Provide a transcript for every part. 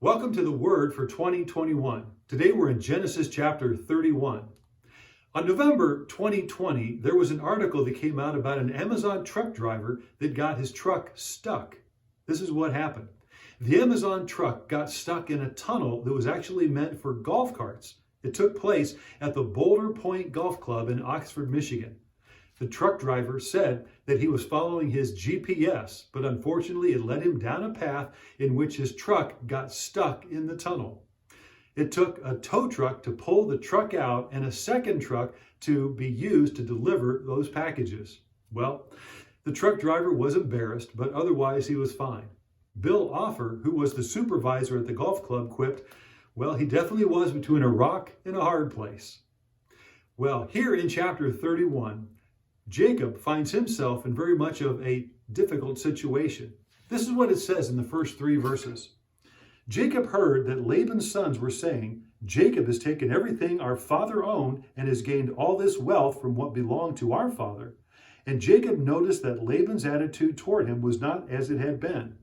Welcome to the Word for 2021. Today we're in Genesis chapter 31. On November 2020, there was an article that came out about an Amazon truck driver that got his truck stuck. This is what happened. The Amazon truck got stuck in a tunnel that was actually meant for golf carts. It took place at the Boulder Point Golf Club in Oxford, Michigan. The truck driver said that he was following his GPS, but unfortunately it led him down a path in which his truck got stuck in the tunnel. It took a tow truck to pull the truck out and a second truck to be used to deliver those packages. Well, the truck driver was embarrassed, but otherwise he was fine. Bill Offer, who was the supervisor at the golf club, quipped, "Well, he definitely was between a rock and a hard place." Well, here in chapter 31, Jacob finds himself in very much of a difficult situation. This is what it says in the first 3 verses. Jacob heard that Laban's sons were saying, "Jacob has taken everything our father owned and has gained all this wealth from what belonged to our father." And Jacob noticed that Laban's attitude toward him was not as it had been.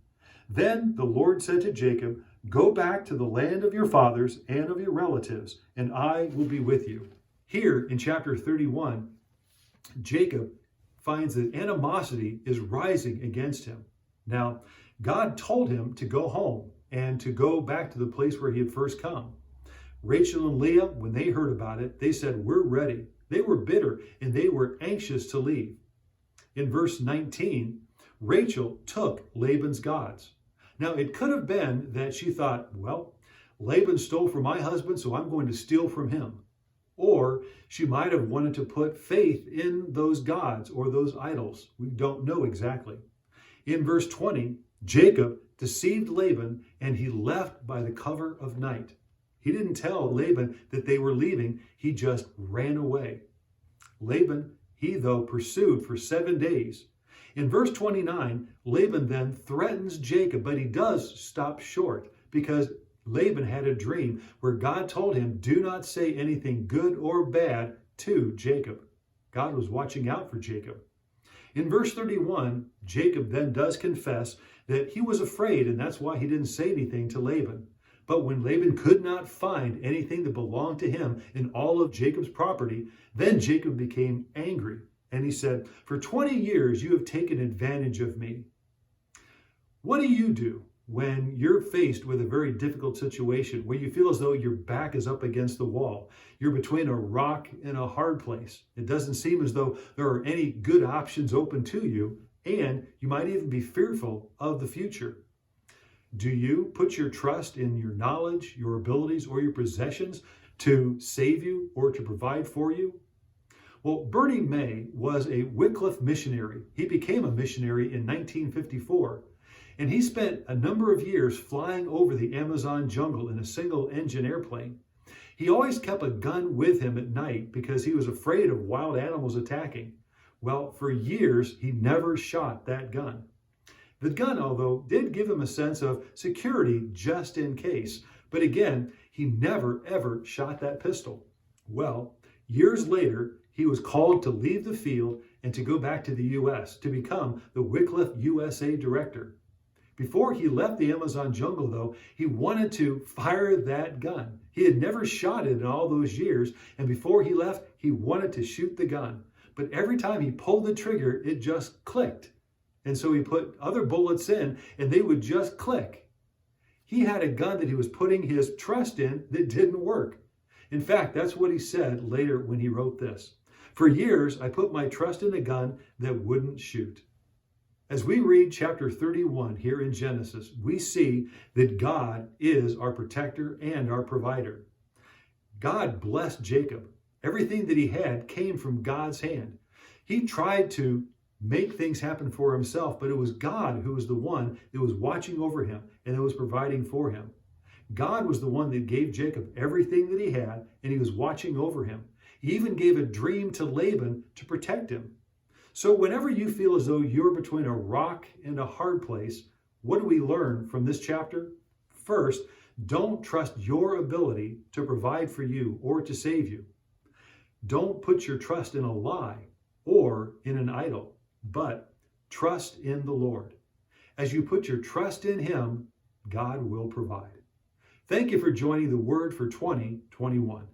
Then the Lord said to Jacob, "Go back to the land of your fathers and of your relatives, and I will be with you." Here in chapter 31, Jacob finds that animosity is rising against him. Now, God told him to go home and to go back to the place where he had first come. Rachel and Leah, when they heard about it, they said, "We're ready." They were bitter and they were anxious to leave. In verse 19, Rachel took Laban's gods. Now, it could have been that she thought, well, Laban stole from my husband, so I'm going to steal from him. Or she might have wanted to put faith in those gods or those idols. We don't know exactly. In verse 20, Jacob deceived Laban and he left by the cover of night. He didn't tell Laban that they were leaving. He just ran away. Laban, he though pursued for 7 days. In verse 29, Laban then threatens Jacob, but he does stop short because Laban had a dream where God told him, "Do not say anything good or bad to Jacob." God was watching out for Jacob. In verse 31, Jacob then does confess that he was afraid, and that's why he didn't say anything to Laban. But when Laban could not find anything that belonged to him in all of Jacob's property, then Jacob became angry. And he said, "For 20 years you have taken advantage of me." What do you do when you're faced with a very difficult situation where you feel as though your back is up against the wall? You're between a rock and a hard place. It doesn't seem as though there are any good options open to you, and you might even be fearful of the future. Do you put your trust in your knowledge, your abilities, or your possessions to save you or to provide for you? Well, Bernie May was a Wycliffe missionary. He became a missionary in 1954. And he spent a number of years flying over the Amazon jungle in a single-engine airplane. He always kept a gun with him at night because he was afraid of wild animals attacking. Well, for years, he never shot that gun. The gun, although, did give him a sense of security just in case. But again, he never, ever shot that pistol. Well, years later, he was called to leave the field and to go back to the U.S. to become the Wycliffe USA director. Before he left the Amazon jungle, though, he wanted to fire that gun. He had never shot it in all those years, and before he left, he wanted to shoot the gun. But every time he pulled the trigger, it just clicked. And so he put other bullets in, and they would just click. He had a gun that he was putting his trust in that didn't work. In fact, that's what he said later when he wrote this. "For years, I put my trust in a gun that wouldn't shoot." As we read chapter 31 here in Genesis, we see that God is our protector and our provider. God blessed Jacob. Everything that he had came from God's hand. He tried to make things happen for himself, but it was God who was the one that was watching over him and that was providing for him. God was the one that gave Jacob everything that he had, and he was watching over him. He even gave a dream to Laban to protect him. So whenever you feel as though you're between a rock and a hard place, what do we learn from this chapter? First, don't trust your ability to provide for you or to save you. Don't put your trust in a lie or in an idol, but trust in the Lord. As you put your trust in him, God will provide. Thank you for joining the Word for 2021.